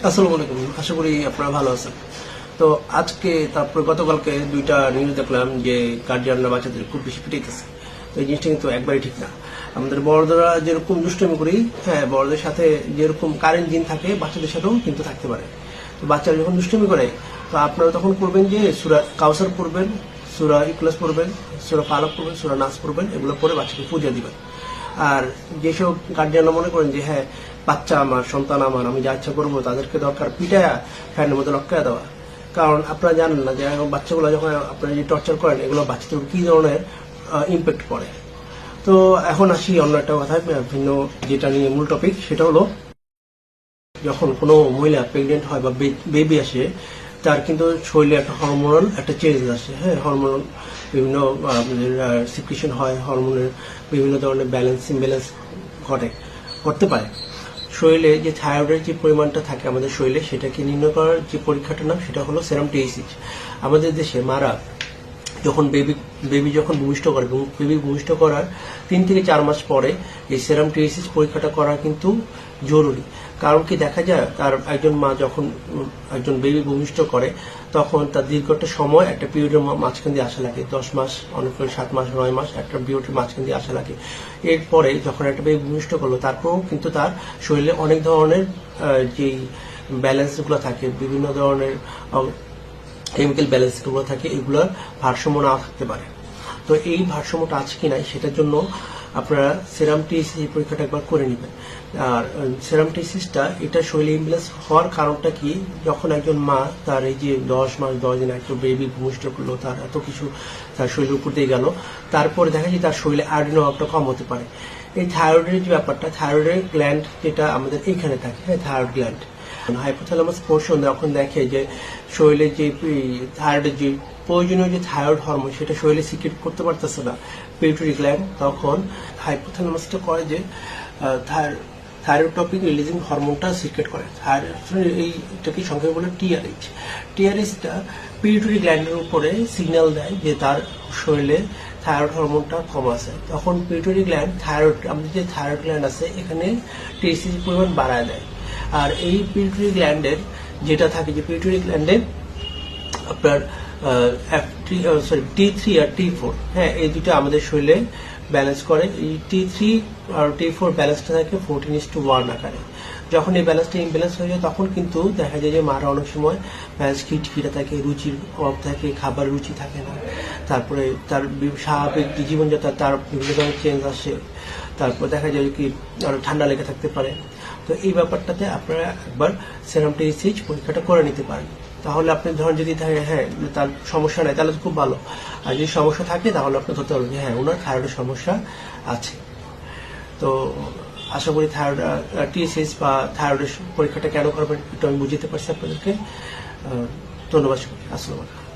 আসসালামু আলাইকুম, আশা করি আপনারা ভালো আছেন। তো আজকে তারপরে গতকালকে দুইটা নিউজ দেখলাম যে গার্জিয়ানরা বাচ্চাদের খুব বেশি পিটাইতেছে। তো এই জিনিসটা কিন্তু একবারই ঠিক না। আমাদের বড়রা যেরকম দুষ্টমি করি, হ্যাঁ, বড়দের সাথে যেরকম কারেন্ট জিন থাকে বাচ্চাদের সাথেও কিন্তু থাকতে পারে। তো বাচ্চারা যখন দুষ্টমি করে, তো আপনারা তখন করবেন যে সূরা কাউসার পড়বেন, সূরা ইখলাস পড়বেন, সূরা ফালাক পড়বেন, সূরা নাস পড়বেন, এগুলো পড়ে বাচ্চাকে পূজা দিবেন। আর যেসব গার্জিয়ানরা মনে করেন যে হ্যাঁ, বাচ্চা আমার, সন্তান আমার, আমি যা ইচ্ছা করবো, তাদেরকে দরকার পিটায়া ফ্যানের মধ্যে লটকায়া দেওয়া। কারণ আপনারা জানেন না যে বাচ্চাগুলো যখন আপনারা যে টর্চার করেন, এগুলো বাচ্চাদের কি ধরনের ইম্প্যাক্ট পড়ে। তো এখন আসি অন্য একটা কথায়, ভিন্ন যেটা নিয়ে মূল টপিক, সেটা হলো যখন কোনো মহিলা প্রেগনেন্ট হয় বা বেবি আসে, তার কিন্তু শরীরে একটা হরমোনাল একটা চেঞ্জ আসে। হ্যাঁ, হরমোনাল বিভিন্ন সিক্রেশন হয়, হরমোনের বিভিন্ন ধরনের ব্যালেন্স ইমব্যালেন্স করতে পারে। শরীরে যে থাইরয়েডের যে পরিমাণটা থাকে আমাদের শরীরে, সেটাকে নির্ণয় করার যে পরীক্ষাটা নাম সেটা হলো সেরাম টিএসএইচ। আমাদের দেশে মারা যখন বেবি যখন ভূমিষ্ঠ করে, বেবি ভূমিষ্ঠ করার 3 থেকে 4 মাস পরে এই সেরাম টিএসএইচ পরীক্ষাটা করা কিন্তু জরুরি। কারণ কি, দেখা যায় তার একজন মা যখন একজন বেবি ভূমিষ্ঠ করে, তখন তার দীর্ঘ একটা সময় একটা পিরিয়ডের মাঝখান দিয়ে আসা লাগে, 10 মাস, অনেক করে 7 মাস 9 মাস একটা পিরিয়ডের মাঝখান দিয়ে আসা লাগে। এরপরে যখন একটা বেবি ভূমিষ্ঠ করলো, তারপরেও কিন্তু তার শরীরে অনেক ধরনের যেই ব্যালেন্সগুলো থাকে, বিভিন্ন ধরনের কেমিক্যাল ব্যালেন্সগুলো থাকে, এগুলোর ভারসাম্য না থাকতে পারে। তো এই ভারসাম্যটা আছে কি নাই, সেটার জন্য আপনারা সেরাম টিএসএইচ পরীক্ষাটা একবার করে নেবেন। আর সেরাম টিএসএইচটা এটা শরীরে ইমব্যালেন্স হওয়ার কারণটা কি, যখন একজন মা তার এই যে 10 মাস 10 দিন একটা বেবি ভূমিষ্ঠ করলো, তার এত কিছু তার শরীরের উপর দিয়ে গেল, তারপরে দেখা যায় তার শরীরে আয়োডিনের অভাবটা কম হতে পারে। এই থাইরয়েডের যে ব্যাপারটা, থাইরয়েডের গ্ল্যান্ড যেটা আমাদের এইখানে থাকে, হ্যাঁ, থাইরয়েড গ্ল্যান্ড, হাইপোথ্যালামাস পোর্শন যখন দেখে যে শরীরে যে থাইরয়েডের যে প্রয়োজনীয় যে থাইরয়েড হরমোন সেটা শরীরে সিক্রেট করতে পারতেছে না পিটুইটারি গ্ল্যান্ড, তখন হাইপোথ্যালামাসটা করে যে থাইরয়েডটপিক রিলিজিং হরমোনটা সিক্রেট করে। এইটাকে সংক্ষেপে বলে টিআরএইচ। টিআরএইচটা পিটুইটারি গ্ল্যান্ডের উপরে সিগন্যাল দেয় যে তার শরীরে থাইরয়েড হরমোনটা কম আছে। তখন পিটুইটারি গ্ল্যান্ড থাইরয়েড, আমাদের যে থাইরয়েড গ্ল্যান্ড আছে, এখানে টিএসএইচ পরিমাণ বাড়ায় দেয়। আর এই পিটুইটারি গ্ল্যান্ডের যেটা থাকে, যে পিটুইটারি গ্ল্যান্ডে আপনার T3 আর T4, হ্যাঁ, এই দুটো আমাদের শরীরে ব্যালেন্স করে। এই T3 আর T4 ব্যালেন্সটা থাকে 14:1 আকারে। যখন এই ব্যালেন্সটা ইমব্যালেন্স হয়ে যায়, তখন কিন্তু দেখা যায় যে মারা অনেক সময় খিটখিটে থাকে, রুচির অভাব থাকে, খাবার রুচি থাকে না, তারপরে তার স্বাভাবিক জীবনযাত্রা তার বিভিন্ন ধরনের চেঞ্জ আসে, তারপর দেখা যায় কি আরো ঠান্ডা লেগে থাকতে পারে। তো এই ব্যাপারটাতে আপনারা একবার সেরাম টিএসএইচ পরীক্ষাটা করে নিতে পারেন। তাহলে আপনি ধরেন যদি হ্যাঁ তার সমস্যা নাই, তাহলে খুব ভালো। আর যদি সমস্যা থাকে, তাহলে আপনি ধরতে পারবেন যে হ্যাঁ, ওনার থাইরয়েডের সমস্যা আছে। তো আশা করি থাইরয়েড টিএসএইচ বা থাইরয়েডের পরীক্ষাটা কেন করবেন একটু আমি বুঝতে পারছি আপনাদেরকে। ধন্যবাদ। আসসালামু আলাইকুম।